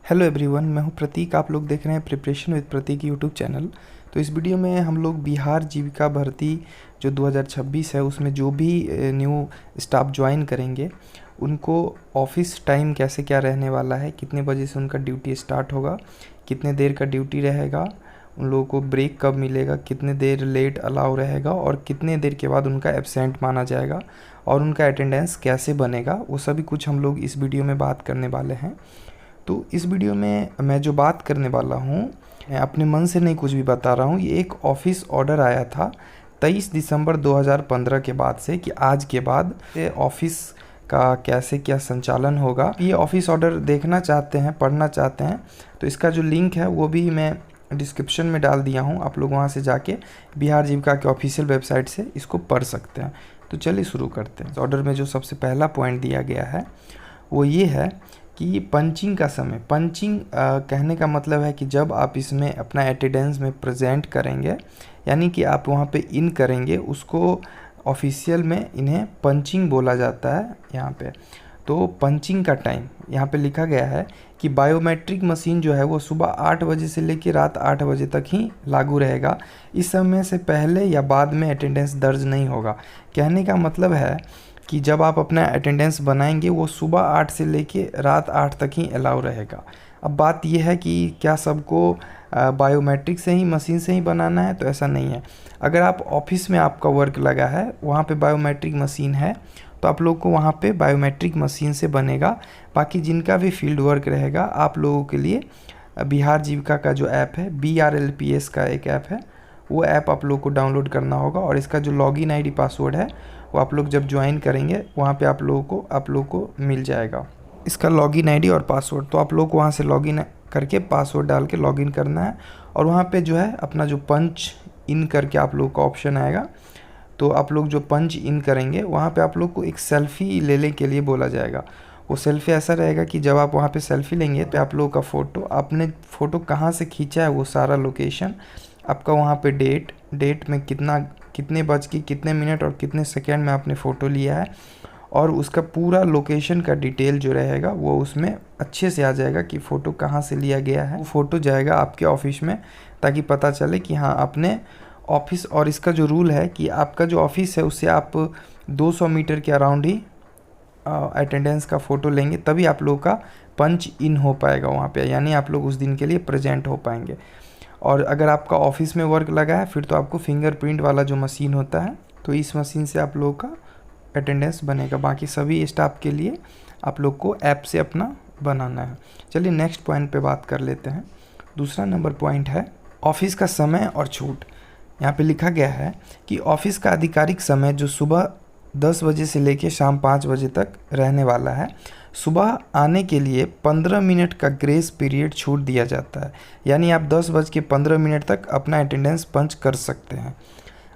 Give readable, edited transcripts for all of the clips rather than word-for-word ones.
Hello everyone, मैं हूं प्रतीक। आप लोग देख रहे हैं preparation with Pratik YouTube channel. तो इस वीडियो में हम लोग बिहार जीविका भर्ती जो 2026 है उसमें जो भी न्यू स्टाफ ज्वाइन करेंगे उनको ऑफिस टाइम कैसे क्या रहने वाला है, कितने बजे से उनका ड्यूटी स्टार्ट होगा, कितने देर का ड्यूटी रहेगा, उन लोगों को ब्रेक कब मिलेगा, कितने देर लेट अलाउ रहेगा और कितने देर के बाद उनका एब्सेंट माना जाएगा और उनका अटेंडेंस कैसे बनेगा, वो सभी कुछ हम लोग इस वीडियो में बात करने वाले हैं। तो इस वीडियो में मैं जो बात करने वाला हूँ मैं अपने मन से नहीं कुछ भी बता रहा हूँ। ये एक ऑफिस ऑर्डर आया था 23 दिसंबर 2015 के बाद से कि आज के बाद ये ऑफिस का कैसे क्या संचालन होगा। ये ऑफिस ऑर्डर देखना चाहते हैं, पढ़ना चाहते हैं तो इसका जो लिंक है वो भी मैं डिस्क्रिप्शन में डाल दिया हूँ। आप लोग वहाँ से जाके बिहार जीविका के ऑफिशियल वेबसाइट से इसको पढ़ सकते हैं। तो चलिए शुरू करते हैं। ऑर्डर में जो सबसे पहला पॉइंट दिया गया है वो ये है कि पंचिंग का समय। पंचिंग कहने का मतलब है कि जब आप इसमें अपना अटेंडेंस में प्रेजेंट करेंगे, यानी कि आप वहाँ पे इन करेंगे, उसको ऑफिशियल में इन्हें पंचिंग बोला जाता है यहाँ पे। तो पंचिंग का टाइम यहाँ पे लिखा गया है कि बायोमेट्रिक मशीन जो है वो सुबह 8 बजे से लेकर रात 8 बजे तक ही लागू रहेगा। इस समय से पहले या बाद में अटेंडेंस दर्ज नहीं होगा। कहने का मतलब है कि जब आप अपना अटेंडेंस बनाएंगे वो सुबह 8 से लेके रात 8 तक ही अलाउ रहेगा। अब बात यह है कि क्या सबको बायोमेट्रिक से ही मशीन से ही बनाना है, तो ऐसा नहीं है। अगर आप ऑफिस में आपका वर्क लगा है, वहाँ पे बायोमेट्रिक मशीन है, तो आप लोग को वहाँ पे बायोमेट्रिक मशीन से बनेगा। बाकी जिनका भी फील्ड वर्क रहेगा, आप लोगों के लिए बिहार जीविका का जो ऐप है, BRLPS का एक ऐप है, वो ऐप आप लोग को डाउनलोड करना होगा और इसका जो लॉगिन आईडी पासवर्ड है वो आप लोग जब ज्वाइन करेंगे वहाँ पे आप लोगों को मिल जाएगा इसका लॉगिन आईडी और पासवर्ड। तो आप लोग को वहाँ से लॉगिन करके पासवर्ड डाल के लॉगिन करना है और वहाँ पे जो है अपना जो पंच इन करके आप लोग का ऑप्शन आएगा। तो आप लोग जो पंच इन करेंगे वहाँ पे आप लोग को एक सेल्फ़ी लेने के लिए बोला जाएगा। वो सेल्फ़ी ऐसा रहेगा कि जब आप वहाँ पे सेल्फ़ी लेंगे तो आप लोगों का फ़ोटो, आपने फ़ोटो कहाँ से खींचा है वो सारा लोकेशन, आपका वहाँ पे डेट में कितने बज के कितने मिनट और कितने सेकंड में आपने फ़ोटो लिया है और उसका पूरा लोकेशन का डिटेल जो रहेगा वो उसमें अच्छे से आ जाएगा कि फ़ोटो कहाँ से लिया गया है। वो फ़ोटो जाएगा आपके ऑफिस में ताकि पता चले कि हाँ आपने ऑफिस। और इसका जो रूल है कि आपका जो ऑफिस है उससे आप 200 मीटर के अराउंड ही अटेंडेंस का फ़ोटो लेंगे, तभी आप लोग का पंच इन हो पाएगा वहाँ पे, यानी आप लोग उस दिन के लिए प्रेजेंट हो पाएंगे। और अगर आपका ऑफिस में वर्क लगा है फिर तो आपको फिंगरप्रिंट वाला जो मशीन होता है, तो इस मशीन से आप लोगों का अटेंडेंस बनेगा। बाकी सभी स्टाफ के लिए आप लोग को ऐप से अपना बनाना है। चलिए नेक्स्ट पॉइंट पे बात कर लेते हैं। दूसरा नंबर पॉइंट है ऑफिस का समय और छूट। यहाँ पे लिखा गया है कि ऑफिस का आधिकारिक समय जो सुबह 10 बजे से लेकर शाम 5 बजे तक रहने वाला है। सुबह आने के लिए 15 मिनट का ग्रेस पीरियड छूट दिया जाता है, यानी आप 10:15 तक अपना अटेंडेंस पंच कर सकते हैं।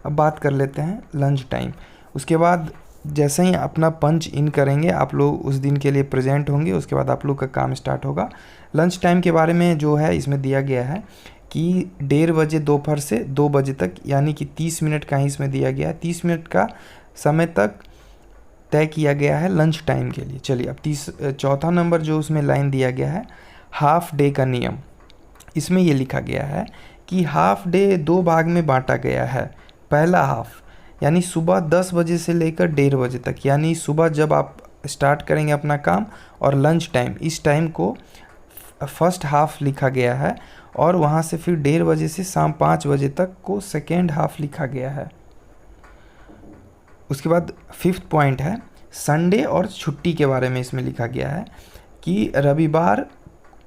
अब बात कर लेते हैं लंच टाइम। उसके बाद जैसे ही अपना पंच इन करेंगे आप लोग उस दिन के लिए प्रेजेंट होंगे, उसके बाद आप लोग का काम स्टार्ट होगा। लंच टाइम के बारे में जो है इसमें दिया गया है कि 1:30 बजे दोपहर से 2 बजे तक, यानी कि 30 मिनट का ही इसमें दिया गया है। 30 मिनट का समय तक तय किया गया है लंच टाइम के लिए। चलिए अब चौथा नंबर जो उसमें लाइन दिया गया है हाफ डे का नियम। इसमें ये लिखा गया है कि हाफ डे 2 भाग में बांटा गया है। पहला हाफ यानी सुबह 10 बजे से लेकर 1:30 बजे तक, यानी सुबह जब आप स्टार्ट करेंगे अपना काम, और लंच टाइम, इस टाइम को फर्स्ट हाफ लिखा गया है और वहाँ से फिर 1:30 बजे से शाम 5 बजे तक को सेकेंड हाफ लिखा गया है। उसके बाद 5th पॉइंट है संडे और छुट्टी के बारे में। इसमें लिखा गया है कि रविवार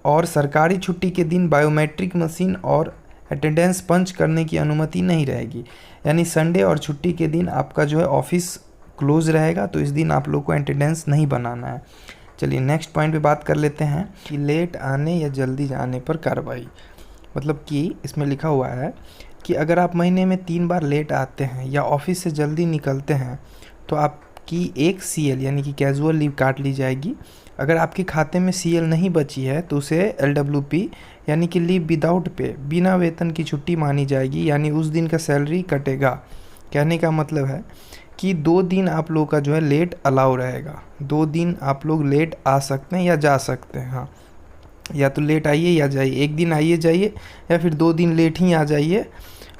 और सरकारी छुट्टी के दिन बायोमेट्रिक मशीन और अटेंडेंस पंच करने की अनुमति नहीं रहेगी, यानी संडे और छुट्टी के दिन आपका जो है ऑफिस क्लोज रहेगा, तो इस दिन आप लोग को अटेंडेंस नहीं बनाना है। चलिए नेक्स्ट पॉइंट पे बात कर लेते हैं कि लेट आने या जल्दी जाने पर कार्रवाई। मतलब कि इसमें लिखा हुआ है कि अगर आप महीने में 3 बार लेट आते हैं या ऑफिस से जल्दी निकलते हैं तो आपकी एक CL यानी कि कैजुअल लीव काट ली जाएगी। अगर आपके खाते में CL नहीं बची है तो उसे LWP यानी कि लीव विदाउट पे, बिना वेतन की छुट्टी मानी जाएगी, यानी उस दिन का सैलरी कटेगा। कहने का मतलब है कि 2 दिन आप लोग का जो है लेट अलाउ रहेगा। 2 दिन आप लोग लेट आ सकते हैं या जा सकते हैं। हाँ, या तो लेट आइए या जाइए, एक दिन आइए जाइए या फिर 2 दिन लेट ही आ जाइए,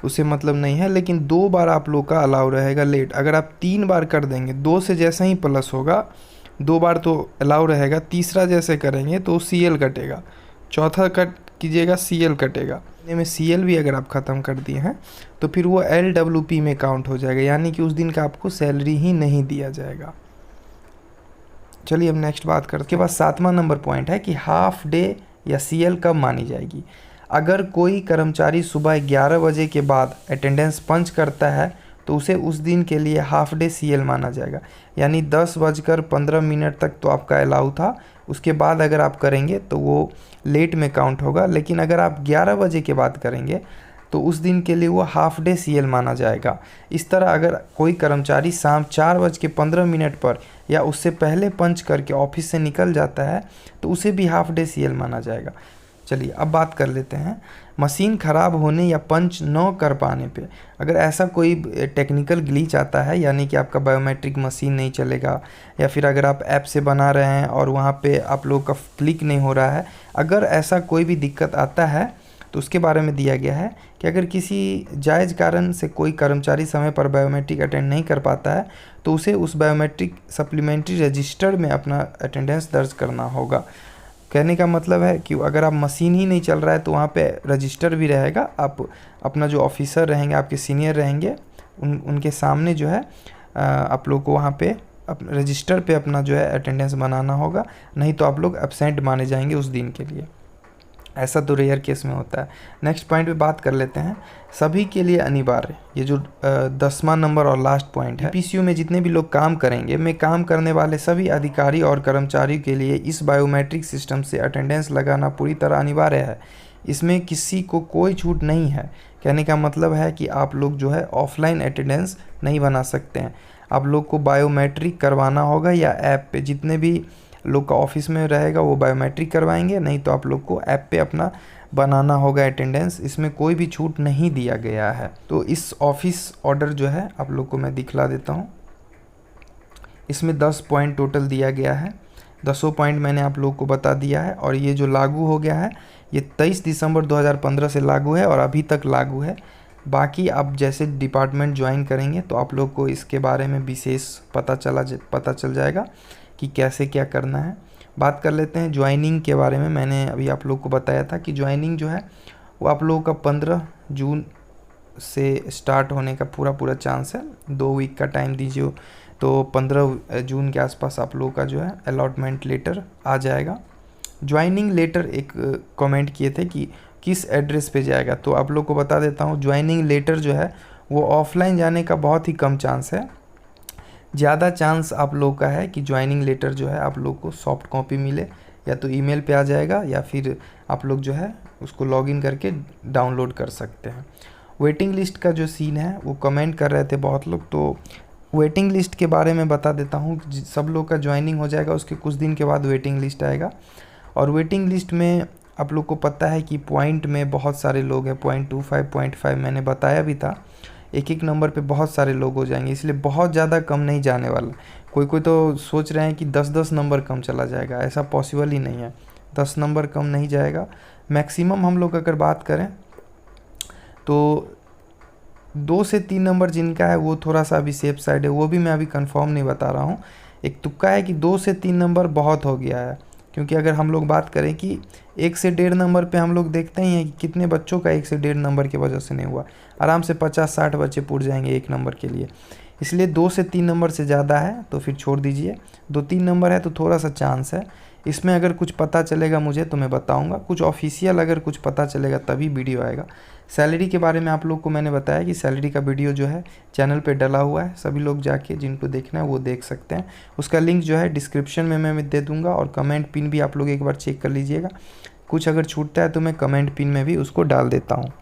उसे मतलब नहीं है। लेकिन 2 बार आप लोग का अलाउ रहेगा लेट। अगर आप 3 बार कर देंगे, 2 से जैसा ही प्लस होगा, 2 बार तो अलाउ रहेगा, तीसरा जैसे करेंगे तो CL कटेगा, चौथा कट कीजिएगा CL कटेगा। में CL भी अगर आप ख़त्म कर दिए हैं तो फिर वो LWP में काउंट हो जाएगा, यानी कि उस दिन का आपको सैलरी ही नहीं दिया जाएगा। चलिए अब नेक्स्ट बात करते हैं। उसके बाद 7वां नंबर पॉइंट है कि हाफ डे या CL कब मानी जाएगी। अगर कोई कर्मचारी सुबह 11 बजे के बाद अटेंडेंस पंच करता है तो उसे उस दिन के लिए हाफ डे CL माना जाएगा, यानी 10:15 तक तो आपका अलाउ था, उसके बाद अगर आप करेंगे तो वो लेट में काउंट होगा। लेकिन अगर आप 11 बजे के बाद करेंगे तो उस दिन के लिए वो हाफ डे CL माना जाएगा। इस तरह अगर कोई कर्मचारी शाम 4:15 पर या उससे पहले पंच करके ऑफिस से निकल जाता है तो उसे भी हाफ डे CL माना जाएगा। चलिए अब बात कर लेते हैं मशीन ख़राब होने या पंच न कर पाने पे। अगर ऐसा कोई टेक्निकल ग्लिच आता है, यानी कि आपका बायोमेट्रिक मशीन नहीं चलेगा, या फिर अगर आप ऐप से बना रहे हैं और वहाँ पे आप लोग का क्लिक नहीं हो रहा है, अगर ऐसा कोई भी दिक्कत आता है तो उसके बारे में दिया गया है कि अगर किसी जायज़ कारण से कोई कर्मचारी समय पर बायोमेट्रिक अटेंड नहीं कर पाता है तो उसे उस बायोमेट्रिक सप्लीमेंट्री रजिस्टर में अपना अटेंडेंस दर्ज करना होगा। कहने का मतलब है कि अगर आप मशीन ही नहीं चल रहा है तो वहाँ पे रजिस्टर भी रहेगा। आप अपना जो ऑफिसर रहेंगे, आपके सीनियर रहेंगे, उनके सामने जो है आप लोग को वहाँ पे रजिस्टर पे अपना जो है अटेंडेंस बनाना होगा, नहीं तो आप लोग एब्सेंट माने जाएंगे उस दिन के लिए। ऐसा तो रेयर केस में होता है। नेक्स्ट पॉइंट पे बात कर लेते हैं, सभी के लिए अनिवार्य। ये जो 10वां नंबर और लास्ट पॉइंट है, PCU में जितने भी लोग काम करेंगे, में काम करने वाले सभी अधिकारी और कर्मचारियों के लिए इस बायोमेट्रिक सिस्टम से अटेंडेंस लगाना पूरी तरह अनिवार्य है। इसमें किसी को कोई छूट नहीं है। कहने का मतलब है कि आप लोग जो है ऑफलाइन अटेंडेंस नहीं बना सकते हैं, आप लोग को बायोमेट्रिक करवाना होगा, या ऐप पे जितने भी लोग का ऑफिस में रहेगा वो बायोमेट्रिक करवाएंगे, नहीं तो आप लोग को ऐप पे अपना बनाना होगा अटेंडेंस। इसमें कोई भी छूट नहीं दिया गया है। तो इस ऑफिस ऑर्डर जो है आप लोग को मैं दिखला देता हूँ। इसमें 10 पॉइंट टोटल दिया गया है, 10 पॉइंट मैंने आप लोग को बता दिया है। और ये जो लागू हो गया है ये 23 दिसंबर 2015 से लागू है और अभी तक लागू है। बाकी आप जैसे डिपार्टमेंट ज्वाइन करेंगे तो आप लोग को इसके बारे में विशेष पता चल जाएगा कि कैसे क्या करना है। बात कर लेते हैं ज्वाइनिंग के बारे में। मैंने अभी आप लोग को बताया था कि ज्वाइनिंग जो है वो आप लोगों का 15 जून से स्टार्ट होने का पूरा चांस है। 2 वीक का टाइम दीजिए तो 15 जून के आसपास आप लोगों का जो है अलॉटमेंट लेटर आ जाएगा। ज्वाइनिंग लेटर एक कमेंट किए थे कि किस एड्रेस पे जाएगा, तो आप लोग को बता देता हूँ ज्वाइनिंग लेटर जो है वो ऑफलाइन जाने का बहुत ही कम चांस है। ज़्यादा चांस आप लोग का है कि ज्वाइनिंग लेटर जो है आप लोग को सॉफ्ट कॉपी मिले, या तो ईमेल पे आ जाएगा या फिर आप लोग जो है उसको लॉगिन करके डाउनलोड कर सकते हैं। वेटिंग लिस्ट का जो सीन है वो कमेंट कर रहे थे बहुत लोग, तो वेटिंग लिस्ट के बारे में बता देता हूँ। सब लोग का ज्वाइनिंग हो जाएगा, उसके कुछ दिन के बाद वेटिंग लिस्ट आएगा। और वेटिंग लिस्ट में आप लोग को पता है कि पॉइंट में बहुत सारे लोग हैं, 0.25 0.5 मैंने बताया भी था। एक नंबर पे बहुत सारे लोग हो जाएंगे, इसलिए बहुत ज़्यादा कम नहीं जाने वाला। कोई तो सोच रहे हैं कि 10 नंबर कम चला जाएगा, ऐसा पॉसिबल ही नहीं है। 10 नंबर कम नहीं जाएगा। मैक्सिमम हम लोग अगर बात करें तो 2 से 3 नंबर जिनका है वो थोड़ा सा अभी सेफ साइड है, वो भी मैं अभी कंफर्म नहीं बता रहा हूँ। एक तुक्का है कि 2 से 3 नंबर बहुत हो गया है, क्योंकि अगर हम लोग बात करें कि 1 से 1.5 नंबर पे हम लोग देखते ही हैं कि कितने बच्चों का 1 से 1.5 नंबर की वजह से नहीं हुआ। आराम से 50-60 बच्चे पूर जाएंगे 1 नंबर के लिए। इसलिए 2 से 3 नंबर से ज़्यादा है तो फिर छोड़ दीजिए। 2-3 नंबर है तो थोड़ा सा चांस है। इसमें अगर कुछ पता चलेगा मुझे तो मैं बताऊंगा, कुछ ऑफिशियल अगर कुछ पता चलेगा तभी वीडियो आएगा। सैलरी के बारे में आप लोग को मैंने बताया कि सैलरी का वीडियो जो है चैनल पे डला हुआ है, सभी लोग जाके जिनको देखना है वो देख सकते हैं। उसका लिंक जो है डिस्क्रिप्शन में मैं दे दूंगा, और कमेंट पिन भी आप लोग एक बार चेक कर लीजिएगा। कुछ अगर छूटता है तो मैं कमेंट पिन में भी उसको डाल देता हूँ।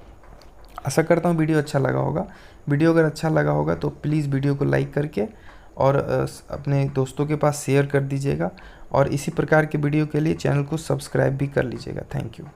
आशा करता हूँ वीडियो अच्छा लगा होगा। वीडियो अगर अच्छा लगा होगा तो प्लीज़ वीडियो को लाइक करके और अपने दोस्तों के पास शेयर कर दीजिएगा, और इसी प्रकार के वीडियो के लिए चैनल को सब्सक्राइब भी कर लीजिएगा। Thank you.